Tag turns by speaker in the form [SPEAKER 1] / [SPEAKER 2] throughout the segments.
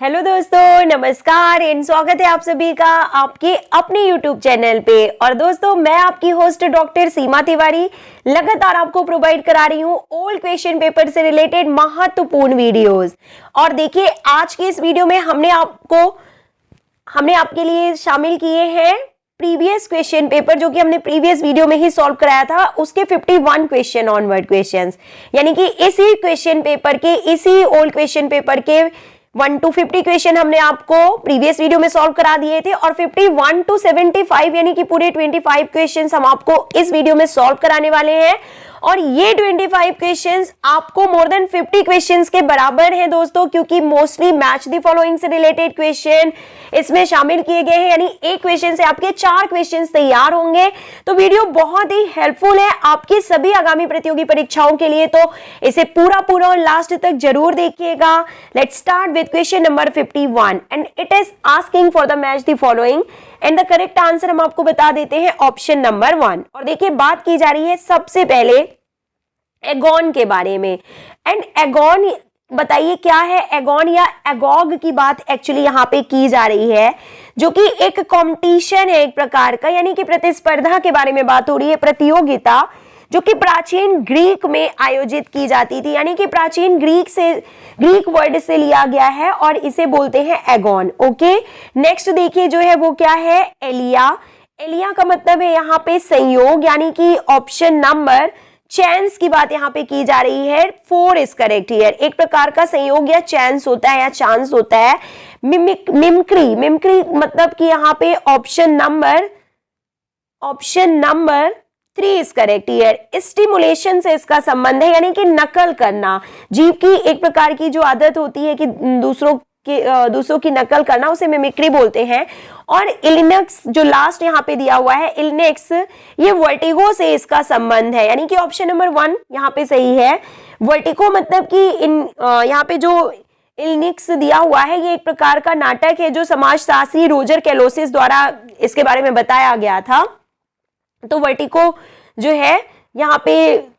[SPEAKER 1] Hello दोस्तों, नमस्कार and स्वागत है आप सभी का आपके अपने यूट्यूब चैनल पे। और दोस्तों, मैं आपकी होस्ट डॉक्टर सीमा तिवारी लगातार आपको प्रोवाइड करा रही हूँ ओल्ड क्वेश्चन पेपर से रिलेटेड महत्वपूर्ण वीडियोस। और देखिए, आज के इस वीडियो में हमने आपके लिए शामिल किए हैं प्रीवियस क्वेश्चन पेपर, जो कि हमने प्रीवियस वीडियो में ही सॉल्व कराया था, उसके 51 क्वेश्चन ऑनवर्ड क्वेश्चंस, यानी कि इसी क्वेश्चन पेपर के, इसी ओल्ड क्वेश्चन पेपर के 1 to 50 क्वेश्चन हमने आपको प्रीवियस वीडियो में सॉल्व करा दिए थे और 51 to 75 यानी कि पूरे 25 क्वेश्चंस हम आपको इस वीडियो में सॉल्व कराने वाले हैं। और ये 25 क्वेश्चंस आपको मोर देन 50 क्वेश्चंस के बराबर हैं दोस्तों, क्योंकि मोस्टली मैच द फॉलोइंग से रिलेटेड क्वेश्चन इसमें शामिल किए गए हैं, यानी एक क्वेश्चन से आपके 4 क्वेश्चंस तैयार होंगे। तो वीडियो बहुत ही हेल्पफुल है आपकी सभी आगामी प्रतियोगी परीक्षाओं के लिए, तो इसे पूरा और लास्ट तक जरूर देखिएगा। Let's start with question number 51 and it is asking for the match the following and the correct answer हम आपको बता देते हैं ऑप्शन नंबर 1। और देखिए, बात की जा रही है सबसे पहले एगॉन के बारे में। एंड एगॉन, बताइए क्या है एगॉन या एगॉग की बात एक्चुअली यहाँ पे की जा रही है, जो कि एक कंपटीशन है एक प्रकार का, यानी कि प्रतिस्पर्धा के बारे में बात हो रही है, प्रतियोगिता, जो कि प्राचीन ग्रीक में आयोजित की जाती थी, यानी कि प्राचीन ग्रीक वर्ड से लिया गया है और इसे बोलते हैं एगॉन। ओके, नेक्स्ट देखिए जो है वो क्या है, एलिया। एलिया का मतलब है यहाँ पे संयोग, यानी कि ऑप्शन नंबर चांस की बात यहाँ पे की जा रही है। 4 इज करेक्ट हियर। एक प्रकार का संयोग या चांस होता है या चांस होता है। मिमिक्री मतलब कि यहाँ पे option number 3 is correct here. Stimulation से इसका संबंध है, यानी कि नकल करना। जीव की एक प्रकार की जो आदत होती है कि दूसरों की नकल करना, उसे मिमिक्री बोलते हैं। और इलिनेक्स जो लास्ट यहाँ पे दिया हुआ है, इलिनेक्स, ये वर्टिगो से इसका संबंध है, यानी कि ऑप्शन नंबर 1 यहाँ पे सही है। वर्टिगो मतलब कि यहाँ पे जो इलिनेक्स दिया हुआ है, ये एक प्रकार का नाटक है जो समाजशास्त्री रोजर कैलोसिस द्वारा इसके बारे में बताया गया था। तो वर्टिगो जो है यहाँ पे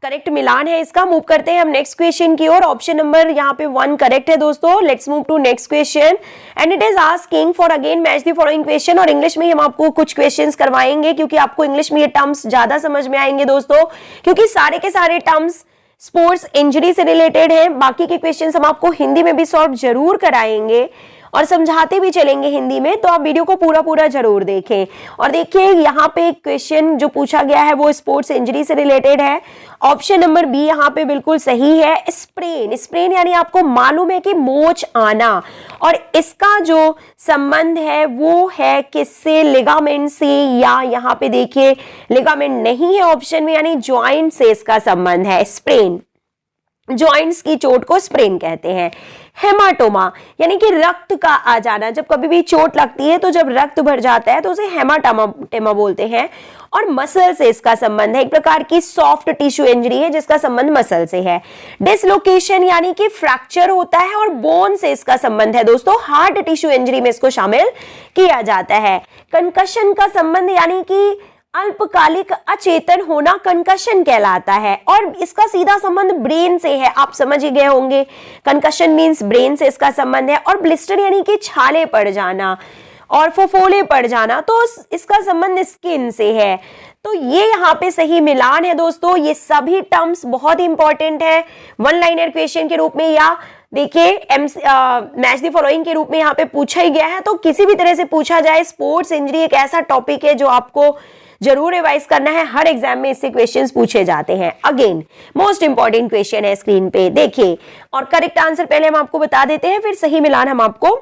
[SPEAKER 1] करेक्ट मिलान है इसका। मूव करते हैं हम नेक्स्ट क्वेश्चन की ओर। ऑप्शन नंबर यहाँ पे 1 करेक्ट है दोस्तों। Let's move to next question and it is asking for again match the following question. और इंग्लिश में ही हम आपको कुछ क्वेश्चंस करवाएंगे, क्योंकि आपको इंग्लिश में ये टर्म्स ज्यादा समझ में आएंगे दोस्तों, क्योंकि सारे के सारे टर्म्स स्पोर्ट्स इंजरी से रिलेटेड है। बाकी के क्वेश्चंस हम आपको हिंदी में भी सॉल्व जरूर कराएंगे और समझाते भी चलेंगे हिंदी में, तो आप वीडियो को पूरा जरूर देखें। और देखिए, यहाँ पे एक क्वेश्चन जो पूछा गया है वो स्पोर्ट्स इंजरी से रिलेटेड है। ऑप्शन नंबर बी यहाँ पे बिल्कुल सही है। स्प्रेन यानी आपको मालूम है कि मोच आना, और इसका जो संबंध है वो है किससे, लिगामेंट से, या यहाँ पे देखिए लिगामेंट नहीं है ऑप्शन में, यानी ज्वाइंट से इसका संबंध है। स्प्रेन, जॉइंट्स की चोट को स्प्रेन कहते हैं। हेमाटोमा यानी कि रक्त का आ जाना, जब कभी भी चोट लगती है तो जब रक्त भर जाता है तो उसे हेमाटोमा बोलते हैं। और मसल से इसका संबंध है, एक प्रकार की सॉफ्ट टिश्यू इंजरी है जिसका संबंध मसल से है। डिसलोकेशन यानी कि फ्रैक्चर होता है, और बोन से इसका संबंध है दोस्तों, हार्ड टिश्यू इंजरी में इसको शामिल किया जाता है। कंकशन का संबंध यानी कि अल्पकालिक अचेतन होना कंकशन कहलाता है, और इसका सीधा संबंध ब्रेन से है, आप समझ ही गए होंगे। कंकशन मींस ब्रेन से इसका संबंध है। और ब्लिस्टर यानी कि छाले पड़ जाना और फफोले पड़ जाना, तो इसका संबंध स्किन से है। तो ये यहाँ पे सही मिलान है दोस्तों। ये सभी टर्म्स बहुत इंपॉर्टेंट है 1 लाइनर क्वेश्चन के रूप में, या देखिए मैच द फॉलोइंग के रूप में यहाँ पे पूछा ही गया है। तो किसी भी तरह से पूछा जाए, स्पोर्ट्स इंजरी एक ऐसा टॉपिक है जो आपको जरूर रिवाइज करना है। हर एग्जाम में इससे क्वेश्चंस पूछे जाते हैं। अगेन मोस्ट इंपॉर्टेंट क्वेश्चन है स्क्रीन पे, देखिए। और करेक्ट आंसर पहले हम आपको बता देते हैं, फिर सही मिलान हम आपको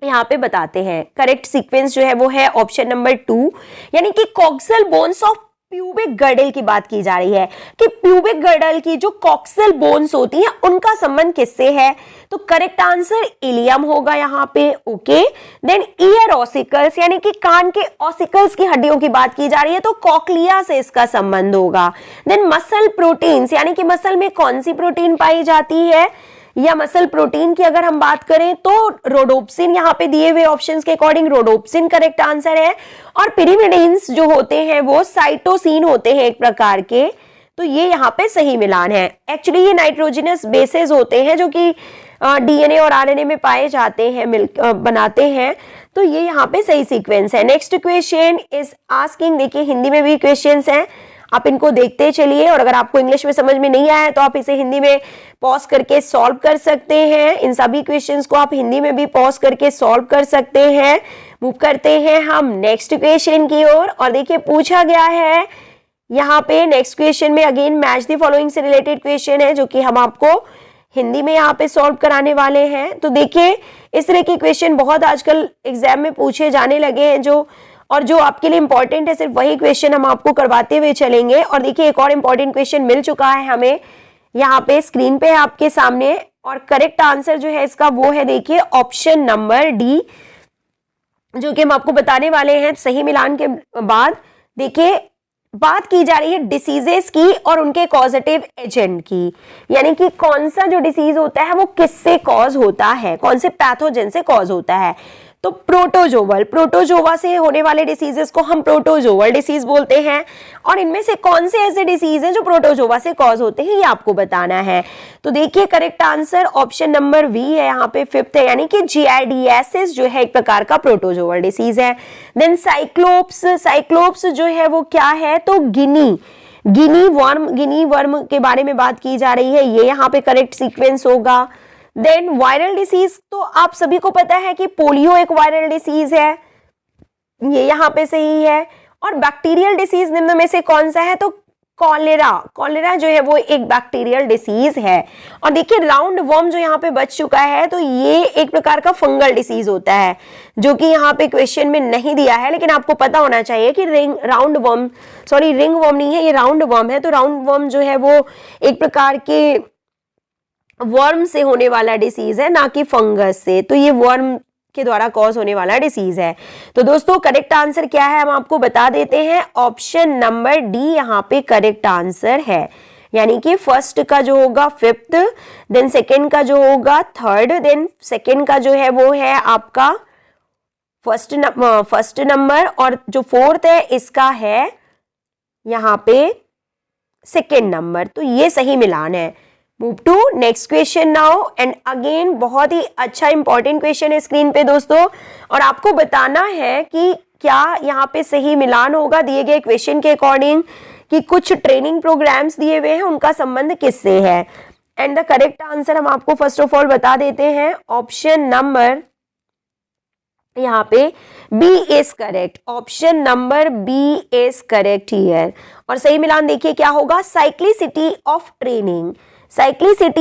[SPEAKER 1] यहाँ पे बताते हैं। करेक्ट सीक्वेंस जो है वो है ऑप्शन नंबर 2, यानी कि coxal bones of pubic girdle की बात की जा रही है, कि प्यूबिक गर्डल की जो कॉक्सल बोन्स होती हैं उनका संबंध किससे है। तो करेक्ट आंसर इलियम होगा यहाँ पे। ओके, देन ईयर ऑसिकल्स यानी कि कान के ऑसिकल्स की हड्डियों की बात की जा रही है, तो कॉक्लिया से इसका संबंध होगा। देन मसल प्रोटीन्स यानी कि मसल में कौन सी प्रोटीन पाई जाती है, या मसल प्रोटीन की अगर हम बात करें तो रोडोप्सिन, यहाँ पे दिए हुए ऑप्शंस के अकॉर्डिंग रोडोप्सिन करेक्ट आंसर है। और पिरिमिडिन्स जो होते हैं वो साइटोसिन होते हैं एक प्रकार के, तो ये यहाँ पे सही मिलान है। एक्चुअली ये नाइट्रोजनस बेसेस होते हैं जो कि डीएनए और आरएनए में पाए जाते हैं, बनाते हैं। तो ये यहाँ पे सही सीक्वेंस है। नेक्स्ट क्वेश्चन इज आस्किंग, देखिए हिंदी में भी क्वेश्चंस हैं, आप इनको देखते चलिए, और अगर आपको इंग्लिश में समझ में नहीं आया है तो आप इसे हिंदी में पॉज करके सॉल्व कर सकते हैं। इन सभी क्वेश्चंस को आप हिंदी में भी पॉज करके सॉल्व कर सकते हैं। मूव करते हैं हम नेक्स्ट क्वेश्चन की ओर, और देखिए पूछा गया है यहाँ पे नेक्स्ट क्वेश्चन में अगेन मैच द फॉलोइंग से रिलेटेड क्वेश्चन है, जो कि हम आपको हिंदी में यहाँ पे सॉल्व कराने वाले हैं। तो देखिए इस तरह के क्वेश्चन बहुत आजकल एग्जाम में पूछे जाने लगे हैं, जो आपके लिए इंपॉर्टेंट है, सिर्फ वही क्वेश्चन हम आपको करवाते हुए चलेंगे। और देखिए एक और इंपॉर्टेंट क्वेश्चन मिल चुका है हमें, यहाँ पे स्क्रीन पे आपके सामने, और करेक्ट आंसर जो है इसका वो है देखिए ऑप्शन नंबर डी, जो कि हम आपको बताने वाले हैं सही मिलान के बाद। देखिए बात की जा रही है डिसीजेस की और उनके कॉजेटिव एजेंट की, यानी कि कौन सा जो डिसीज होता है वो किससे कॉज होता है, कौन से पैथोजन से कॉज होता है। तो प्रोटोजोवा से होने वाले डिसीजेस को हम प्रोटोजोअल डिसीज बोलते हैं, और इनमें से कौन से ऐसे डिसीज हैं जो प्रोटोजोवा से कॉज होते हैं, ये आपको बताना है। तो देखिए correct answer option number V है, यहाँ पे फिफ्थ है, यानी कि जियार्डियासिस जो है एक प्रकार का प्रोटोजोअल डिसीज है। देन साइक्लोप्स जो है वो क्या है, तो गिनी वर्म के बारे में बात की जा रही है, ये यहाँ पे करेक्ट सीक्वेंस होगा। देन वायरल डिसीज, तो आप सभी को पता है कि पोलियो एक वायरल डिसीज है, ये यहाँ पे सही है। और बैक्टीरियल डिसीज निम्न में से कौन सा है, तो कॉलेरा जो है वो एक बैक्टीरियल डिसीज है। और देखिए राउंड वर्म जो यहाँ पे बच चुका है, तो ये एक प्रकार का फंगल डिसीज होता है, जो कि यहाँ पे क्वेश्चन में नहीं दिया है, लेकिन आपको पता होना चाहिए कि रिंग वर्म नहीं है, ये राउंड वर्म है। तो राउंड वर्म जो है वो एक प्रकार के वर्म से होने वाला डिसीज है, ना कि फंगस से। तो ये वर्म के द्वारा कॉज होने वाला डिसीज है। तो दोस्तों करेक्ट आंसर क्या है हम आपको बता देते हैं, ऑप्शन नंबर डी यहाँ पे करेक्ट आंसर है, यानी कि फर्स्ट का जो होगा फिफ्थ, देन सेकेंड का जो होगा थर्ड, देन सेकेंड का जो है वो है आपका फर्स्ट नंबर, और जो फोर्थ है इसका है यहाँ पे सेकेंड नंबर। तो ये सही मिलान है। Move to next question now, and again बहुत ही अच्छा इंपॉर्टेंट क्वेश्चन है स्क्रीन पे दोस्तों, और आपको बताना है कि क्या यहाँ पे सही मिलान होगा दिए गए क्वेश्चन के अकॉर्डिंग, कि कुछ ट्रेनिंग प्रोग्राम्स दिए हुए हैं उनका संबंध किससे है। एंड द करेक्ट आंसर हम आपको फर्स्ट ऑफ ऑल बता देते हैं, ऑप्शन नंबर यहाँ पे B is correct, option number B is correct here. और सही मिलान देखिए क्या होगा, साइक्लिसिटी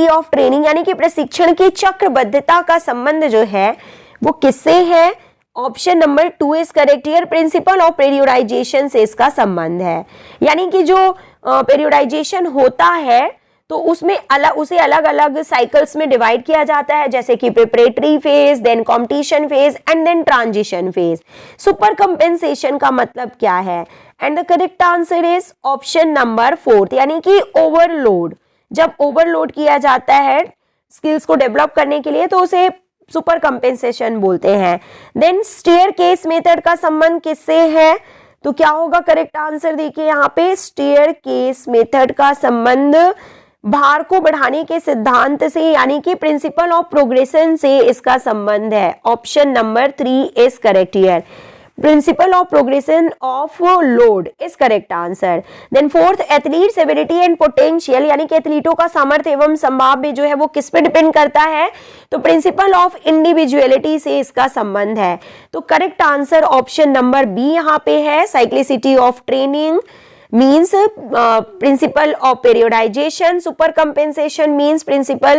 [SPEAKER 1] ऑफ ट्रेनिंग यानी कि प्रशिक्षण की चक्रबद्धता का संबंध जो है वो किससे है, option number 2 is correct here, principle of periodization से इसका संबंध है। यानी कि जो पीरियोडाइजेशन होता है तो उसे अलग अलग साइकिल्स में डिवाइड किया जाता है, जैसे कि preparatory phase, then competition phase and then transition phase. Super compensation का मतलब क्या है, and the correct answer is option number 4, यानी कि ओवरलोड। जब ओवरलोड किया जाता है स्किल्स को डेवलप करने के लिए तो उसे सुपर कंपेंसेशन बोलते हैं। देन स्टेयरकेस मेथड का संबंध किससे है, तो क्या होगा करेक्ट आंसर देखिए यहाँ पे, स्टेयरकेस मेथड का संबंध भार को बढ़ाने के सिद्धांत से, यानी कि प्रिंसिपल ऑफ प्रोग्रेशन से इसका संबंध है। Option number 3 is correct here, principle of progression of load is correct answer. Then fourth, athletes ability and potential, यानी कि एथलीटों का सामर्थ्य एवं संभाव्य जो है वो किस पे डिपेंड करता है, तो प्रिंसिपल ऑफ इंडिविजुअलिटी से इसका संबंध है। तो correct answer option number B यहाँ पे है, cyclicity of training means principle of periodization, super compensation means principle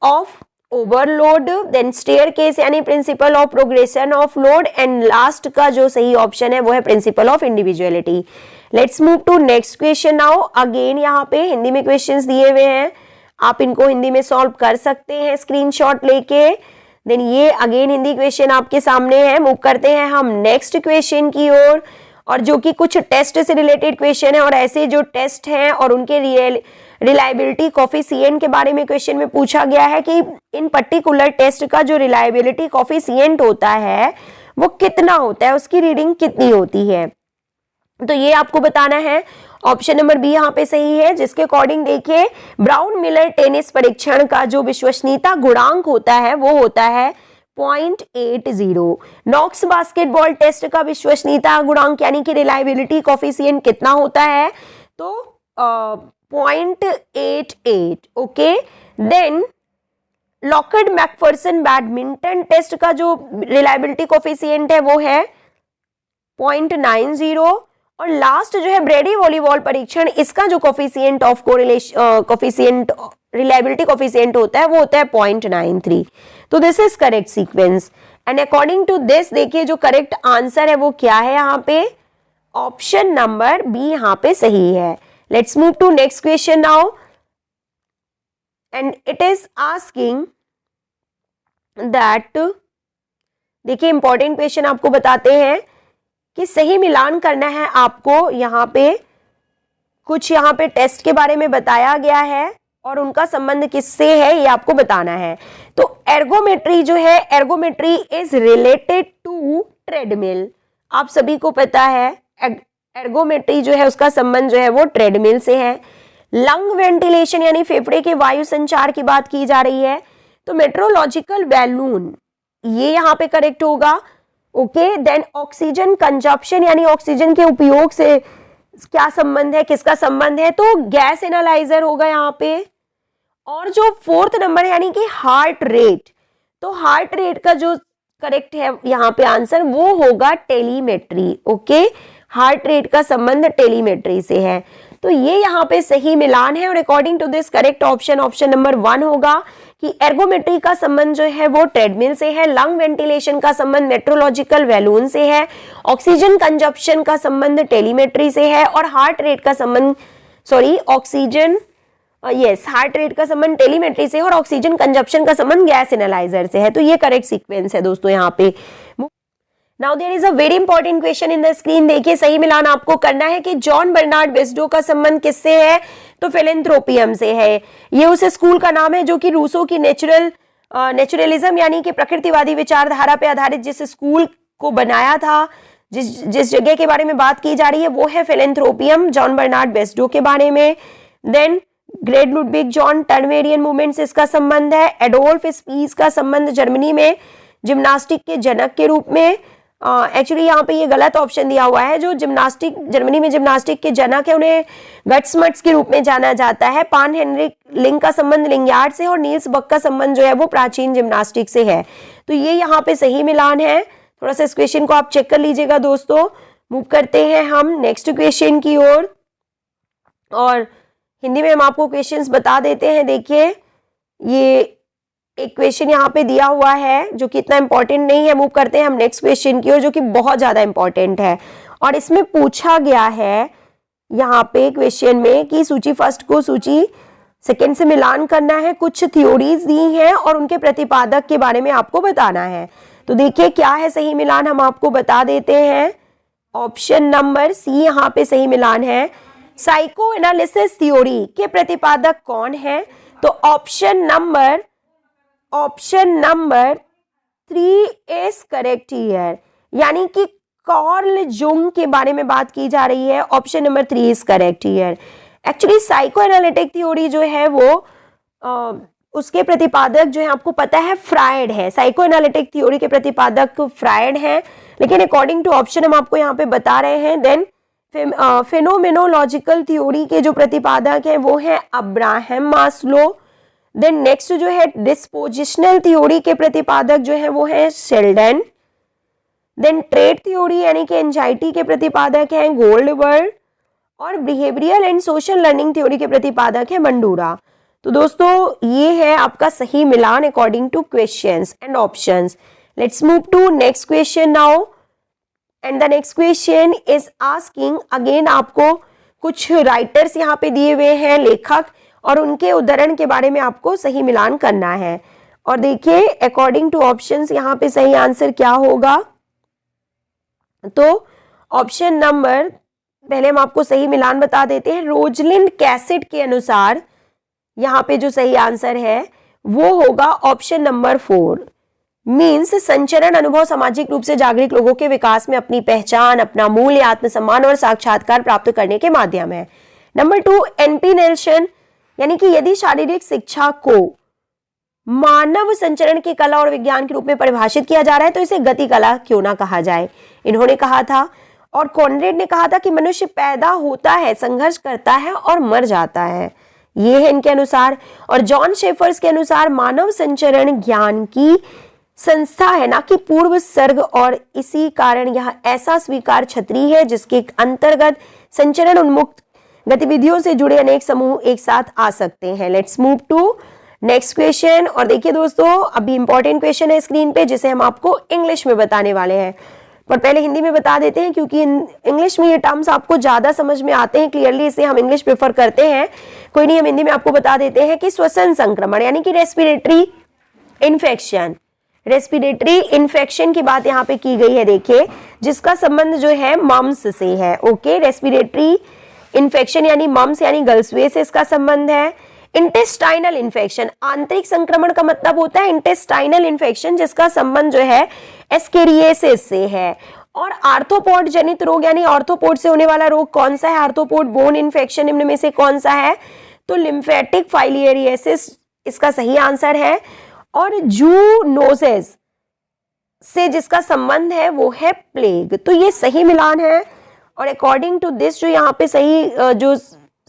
[SPEAKER 1] of overload, then staircase यानी principle of progression of load, and last का जो सही ऑप्शन है वो है principle of individuality। Let's move to next question now। Again यहाँ पे हिंदी में questions दिए हुए हैं, आप इनको हिंदी में सॉल्व कर सकते हैं स्क्रीनशॉट लेके। देन ये अगेन हिंदी क्वेश्चन आपके सामने है। मूव करते हैं हम नेक्स्ट क्वेश्चन की ओर, और जो कि कुछ टेस्ट से रिलेटेड क्वेश्चन है, और ऐसे जो टेस्ट हैं और उनके रिलायबिलिटी कोफिशिएंट के बारे में क्वेश्चन में पूछा गया है कि इन पर्टिकुलर टेस्ट का जो रिलायबिलिटी कोफिशिएंट होता है वो कितना होता है, उसकी रीडिंग कितनी होती है, तो ये आपको बताना है। ऑप्शन नंबर बी यहाँ पे सही है, जिसके अकॉर्डिंग देखिए ब्राउन मिलर टेनिस परीक्षण का जो विश्वसनीयता गुणांक होता है वो होता है 0.80। नॉक्स बास्केटबॉल टेस्ट का विश्वसनीयता गुणांक यानी कि रिलायबिलिटी कोफिशिएंट कितना होता है, तो 0.88। Okay, then Lockhart McPherson badminton test का जो रिलायबिलिटी कोफिशिएंट है वो है 0.90। और लास्ट जो है ब्रेडी वॉलीबॉल परीक्षण, इसका जो coefficient of correlation coefficient reliability coefficient होता है वो होता है 0.93। तो this is correct sequence and according to this देखिए जो करेक्ट आंसर है वो क्या है, यहाँ पे ऑप्शन नंबर बी यहाँ पे सही है। Let's move to next question now and it is asking that, देखिए इंपॉर्टेंट क्वेश्चन आपको बताते हैं कि सही मिलान करना है आपको। यहाँ पे कुछ यहाँ पे टेस्ट के बारे में बताया गया है और उनका संबंध किससे है ये आपको बताना है। तो एर्गोमेट्री जो है, ergometry is related to treadmill, आप सभी को पता है एर्गोमेट्री जो है उसका संबंध जो है वो ट्रेडमिल से है। लंग वेंटिलेशन यानी फेफड़े के वायु संचार की बात की जा रही है, तो मेट्रोलॉजिकल बैलून ये यहाँ पे करेक्ट होगा। ओके, देन ऑक्सीजन कंजप्शन यानी ऑक्सीजन के उपयोग से क्या संबंध है, किसका संबंध है, तो गैस एनालाइजर होगा यहाँ पे। और जो फोर्थ नंबर है यानी कि हार्ट रेट, तो हार्ट रेट का जो करेक्ट है यहाँ पे आंसर वो होगा टेलीमेट्री। ओके, हार्ट रेट का संबंध टेलीमेट्री से है, तो ये यहाँ पे सही मिलान है। और according to this correct option option number 1 होगा कि एर्गोमेट्री का संबंध जो है वो ट्रेडमिल से है, लंग वेंटिलेशन का संबंध मेट्रोलॉजिकल बैलून से है, ऑक्सीजन कंजप्शन का संबंध टेलीमेट्री से है और हार्ट रेट का संबंध हार्ट रेट का संबंध टेलीमेट्री से और ऑक्सीजन कंजप्शन का संबंध गैस एनालाइजर से है। तो ये करेक्ट सीक्वेंस है दोस्तों यहाँ पे। Now there is a very important question in the screen, देखिए सही मिलान आपको करना है कि जॉन बर्नार्ड बेस्डो का संबंध किससे है, तो फिलेंथ्रोपियम से है। ये उस स्कूल का नाम है जो कि रूसो की नेचुरलिज्म यानी कि प्रकृतिवादी विचारधारा पे आधारित जिस स्कूल को बनाया था, जिस जगह के बारे में बात की जा रही है वो है फिलेंथ्रोपियम, जॉन बर्नार्ड बेस्डो के बारे में। Then great Ludwig John Turnverein movement से इसका संबंध है। एडोल्फ स्पीज का संबंध जर्मनी में जिम्नास्टिक के जनक के रूप में, एक्चुअली यहाँ पे ये गलत ऑप्शन दिया हुआ है, जो जर्मनी में जिम्नास्टिक के जनक है उन्हें गट्समट्स के रूप में जाना जाता है। पान हेनरिक लिंग का संबंध लिंगार्ड से और नील्स बक का संबंध जो है वो प्राचीन जिम्नास्टिक से है। तो ये यहाँ पे सही मिलान है। थोड़ा सा इस क्वेश्चन को आप चेक कर लीजिएगा दोस्तों। मूव करते हैं हम नेक्स्ट क्वेश्चन की ओर और हिंदी में हम आपको क्वेश्चंस बता देते हैं। देखिए ये एक क्वेश्चन यहाँ पे दिया हुआ है जो कि इतना इंपॉर्टेंट नहीं है। मूव करते हैं हम नेक्स्ट क्वेश्चन की ओर जो कि बहुत ज्यादा इंपॉर्टेंट है और इसमें पूछा गया है यहाँ पे क्वेश्चन में कि सूची फर्स्ट को सूची सेकेंड से मिलान करना है, कुछ थ्योरीज दी हैं और उनके प्रतिपादक के बारे में आपको बताना है। तो देखिए क्या है सही मिलान, हम आपको बता देते हैं। ऑप्शन नंबर सी यहाँ पे सही मिलान है। साइको एनालिसिस थ्योरी के प्रतिपादक कौन है, तो option number 3 is correct here, यानी कि कार्ल जुंग के बारे में बात की जा रही है। Option number 3 is correct here. Actually psycho analytic theory जो है वो उसके प्रतिपादक जो है आपको पता है फ्रायड है। साइको एनालिटिक थ्योरी के प्रतिपादक फ्रायड हैं, लेकिन अकॉर्डिंग टू ऑप्शन हम आपको यहाँ पे बता रहे हैं। देन फेनोमेनोलॉजिकल थ्योरी के जो प्रतिपादक हैं वो है अब्राहम मास्लो। देन नेक्स्ट जो है डिस्पोजिशनल थ्योरी के प्रतिपादक जो है वो है शेल्डन। देन ट्रेट थ्योरी यानी कि एंजाइटी के प्रतिपादक हैं गोल्डबर्ग और behavioural and social learning theory के प्रतिपादक है बंडूरा। तो दोस्तों ये है आपका सही मिलान according to questions and options. Let's move to next question now and the next question is asking again, आपको कुछ राइटर्स यहाँ पे दिए हुए हैं, लेखक, और उनके उद्धरण के बारे में आपको सही मिलान करना है। और देखिए अकॉर्डिंग टू ऑप्शंस यहाँ पे सही आंसर क्या होगा, तो ऑप्शन नंबर पहले हम आपको सही मिलान बता देते हैं। रोजलिंड कैसेट के अनुसार यहाँ पे जो सही आंसर है वो होगा ऑप्शन नंबर 4। मीन्स संचरण अनुभव सामाजिक रूप से जागरूक लोगों के विकास में अपनी पहचान, अपना मूल्य, आत्मसम्मान और साक्षात्कार प्राप्त करने के माध्यम है। नंबर 2, एनपी नेल्सन, यानी कि यदि शारीरिक शिक्षा को मानव संचरण की कला और विज्ञान के रूप में परिभाषित किया जा रहा है तो इसे गति कला क्यों ना कहा जाए। इन्होंने कहा था, और कॉनरेड ने कहा था कि मनुष्य पैदा होता है, संघर्ष करता है और मर जाता है, ये है इनके अनुसार। और जॉन शेफर्स के अनुसार मानव संचरण ज्ञान की संस्था है, ना कि पूर्व सर्ग, और इसी कारण यह ऐसा स्वीकार छतरी है जिसके अंतर्गत संचरण उन्मुक्त गतिविधियों से जुड़े अनेक समूह एक साथ आ सकते हैं। Let's move to next question. और देखिए दोस्तों, अभी इंपॉर्टेंट क्वेश्चन है स्क्रीन पे जिसे हम आपको इंग्लिश में बताने वाले हैं, पर पहले हिंदी में बता देते हैं क्योंकि इंग्लिश में ये टर्म्स आपको ज्यादा समझ में आते हैं क्लियरली, इसलिए हम इंग्लिश प्रेफर करते हैं। कोई नहीं, हम हिंदी में आपको बता देते हैं कि श्वसन संक्रमण यानी कि रेस्पिरेटरी इन्फेक्शन, रेस्पिरेटरी इन्फेक्शन की बात यहाँ पे की गई है, देखिए, जिसका संबंध जो है मम्स से है। ओके, रेस्पिरेटरी इन्फेक्शन यानी मम्स यानी गलसुए से इसका संबंध है। इंटेस्टाइनल इन्फेक्शन, आंतरिक संक्रमण का मतलब होता है इंटेस्टाइनल इन्फेक्शन, जिसका संबंध जो है एस्केरियासिस से है। और आर्थ्रोपोड जनित रोग यानी आर्थ्रोपोड से होने वाला रोग कौन सा है? आर्थ्रोपोड बोन इन्फेक्शन इनमें से कौन सा है? तो लिम्फेटिक फाइलियरियासिस इसका सही आंसर है। और जूनोसिस से जिसका संबंध है वो है प्लेग, तो ये सही मिलान है। और अकॉर्डिंग टू दिस जो यहाँ पे सही जो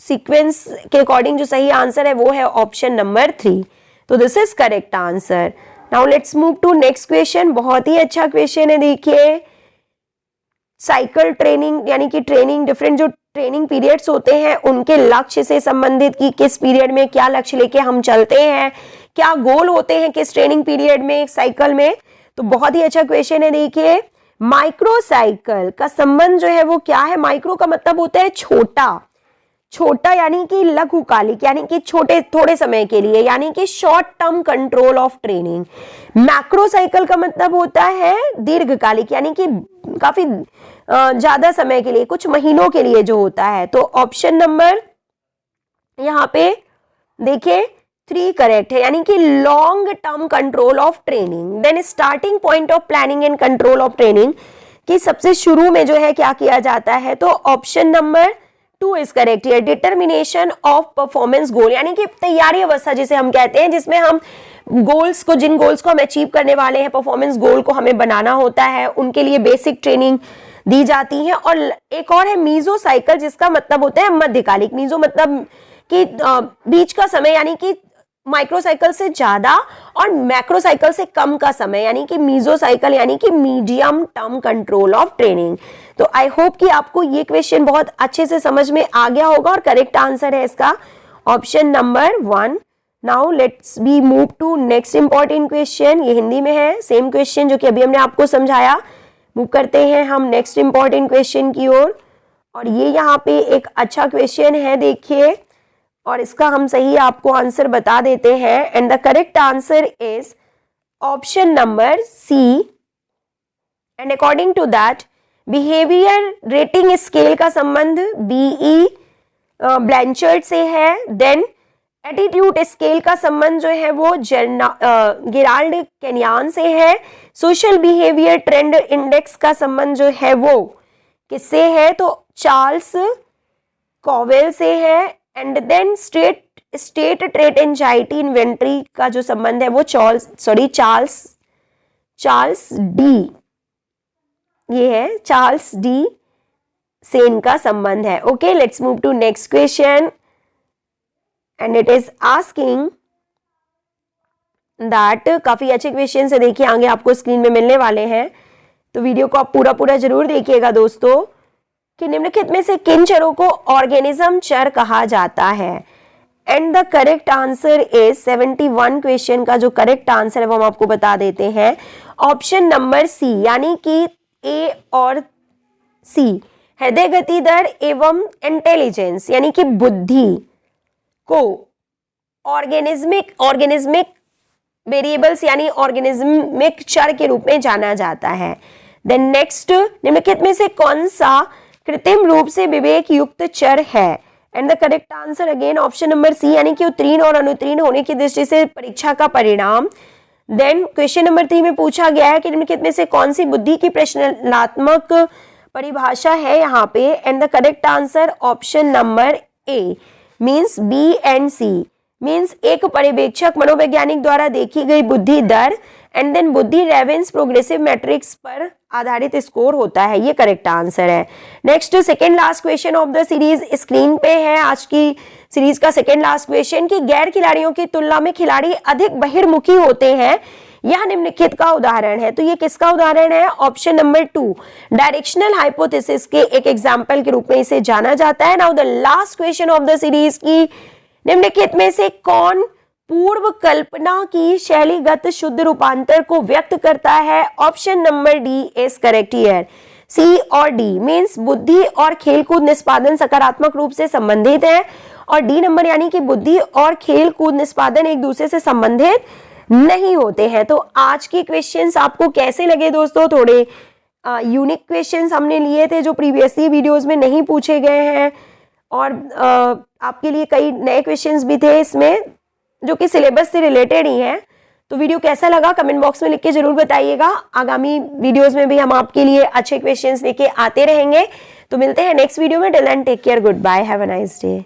[SPEAKER 1] सीक्वेंस के अकॉर्डिंग जो सही आंसर है वो है ऑप्शन नंबर 3, तो this is correct answer. Now let's move to next question. बहुत ही अच्छा क्वेश्चन है, देखिए, साइकिल ट्रेनिंग यानी कि ट्रेनिंग, डिफरेंट जो ट्रेनिंग पीरियड्स होते हैं उनके लक्ष्य से संबंधित कि किस पीरियड में क्या लक्ष्य लेके हम चलते हैं, क्या गोल होते हैं किस ट्रेनिंग पीरियड में, साइकिल में। तो बहुत ही अच्छा क्वेश्चन है। देखिए, माइक्रोसाइकिल का संबंध जो है वो क्या है? माइक्रो का मतलब होता है छोटा, छोटा यानी कि लघुकालिक यानी कि छोटे थोड़े समय के लिए, यानी कि short term control of training. Macrocycle का मतलब होता है दीर्घकालिक यानी कि काफी ज्यादा समय के लिए, कुछ महीनों के लिए जो होता है। तो ऑप्शन नंबर यहाँ पे देखिए 3 करेक्ट है, यानी कि long term control of training. Then starting point of planning and control of training कि सबसे शुरू में जो है क्या किया जाता है, तो ऑप्शन नंबर 2 इज करेक्ट है। डिटर्मिनेशन ऑफ परफॉर्मेंस गोल यानी कि तैयारी अवस्था जिसे हम कहते हैं, जिसमें हम गोल्स को, जिन गोल्स को हम अचीव करने वाले हैं, परफॉर्मेंस गोल को हमें बनाना होता है, उनके लिए बेसिक ट्रेनिंग दी जाती है। और एक और है मीजोसाइकिल, जिसका मतलब होता है मध्यकालिक। मीजो मतलब कि बीच का समय यानी कि माइक्रोसाइकिल से ज्यादा और मैक्रोसाइकिल से कम का समय, यानी कि मीजोसाइकिल यानी कि medium term control of training. तो आई होप कि आपको ये क्वेश्चन बहुत अच्छे से समझ में आ गया होगा और करेक्ट आंसर है इसका option number 1। Now let's be move to next important question. ये हिंदी में है, सेम क्वेश्चन जो कि अभी हमने आपको समझाया। मूव करते हैं हम नेक्स्ट इंपॉर्टेंट क्वेश्चन की ओर। और ये यहाँ पे एक अच्छा क्वेश्चन है, देखिए, और इसका हम सही आपको आंसर बता देते हैं। And the correct answer is option number C. And according to that behaviour rating scale का संबंध बीई ब्लैंचर्ड से है। देन एटीट्यूड स्केल का संबंध जो है वो गेराल्ड केनियान से है। सोशल बिहेवियर ट्रेंड इंडेक्स का संबंध जो है वो किससे है, तो चार्ल्स कॉवेल से है। And then state trait anxiety inventory का जो संबंध है वो चार्ल्स डी, ये है चार्ल्स डी से इनका संबंध है। Okay, let's move to next question and it is asking that, काफी अच्छे क्वेश्चन से देखिए आगे आपको स्क्रीन में मिलने वाले हैं, तो वीडियो को आप पूरा जरूर देखिएगा दोस्तों, कि निम्नलिखित में से किन चरों को ऑर्गेनिज्म चर कहा जाता है। And the correct answer is 71 question का जो करेक्ट आंसर है वो हम आपको बता देते हैं ऑप्शन नंबर सी, यानी कि ए और सी। हृदय गति दर एवं इंटेलिजेंस यानी कि बुद्धि को ऑर्गेनिज्मिक वेरिएबल्स यानी ऑर्गेनिज्मिक चर के रूप में जाना जाता है। देन नेक्स्ट, निम्नलिखित में से कौन सा कृत्रिम रूप से विवेक युक्त चर है। And the correct answer again option number C, यानी कि उत्तीर्ण और अनुत्तीर्ण होने की दृष्टि से परीक्षा का परिणाम। देन क्वेश्चन नंबर 3 में पूछा गया है कि निम्नलिखित में से कौन सी बुद्धि की प्रश्नात्मक परिभाषा है यहाँ पे, and the correct answer option number A means B and C, means एक पर्यवेक्षक मनोवैज्ञानिक द्वारा देखी गई बुद्धि दर, एंड देन बुद्धि रेवेंस प्रोग्रेसिव मैट्रिक्स पर आधारित स्कोर होता है, ये करेक्ट आंसर है। Next second last question of the series screen पे है आज की सीरीज का सेकेंड लास्ट क्वेश्चन कि गैर खिलाड़ियों की तुलना में खिलाड़ी अधिक बहिर्मुखी होते हैं, यह निम्नलिखित का उदाहरण है। तो ये किसका उदाहरण है? ऑप्शन नंबर 2 डायरेक्शनल हाइपोथेसिस के एक एग्जाम्पल के रूप में इसे जाना जाता है। Now the last question of the series की निम्नलिखित में से कौन पूर्व कल्पना की शैलीगत शुद्ध रूपांतर को व्यक्त करता है? Option number D is correct here. C और डी मींस बुद्धि और खेलकूद निष्पादन सकारात्मक रूप से संबंधित है, और डी नंबर यानी कि बुद्धि और खेलकूद निष्पादन एक दूसरे से संबंधित नहीं होते हैं। तो आज के क्वेश्चंस आपको कैसे लगे दोस्तों? थोड़े यूनिक क्वेश्चंस हमने लिए थे जो प्रीवियसली वीडियोस में नहीं पूछे गए हैं, और आपके लिए कई नए क्वेश्चंस भी थे इसमें जो कि सिलेबस से रिलेटेड ही हैं। तो वीडियो कैसा लगा कमेंट बॉक्स में लिख के जरूर बताइएगा। आगामी वीडियोस में भी हम आपके लिए अच्छे क्वेश्चंस लेके आते रहेंगे। तो मिलते हैं नेक्स्ट वीडियो में। Till then take care, good bye, have a nice day.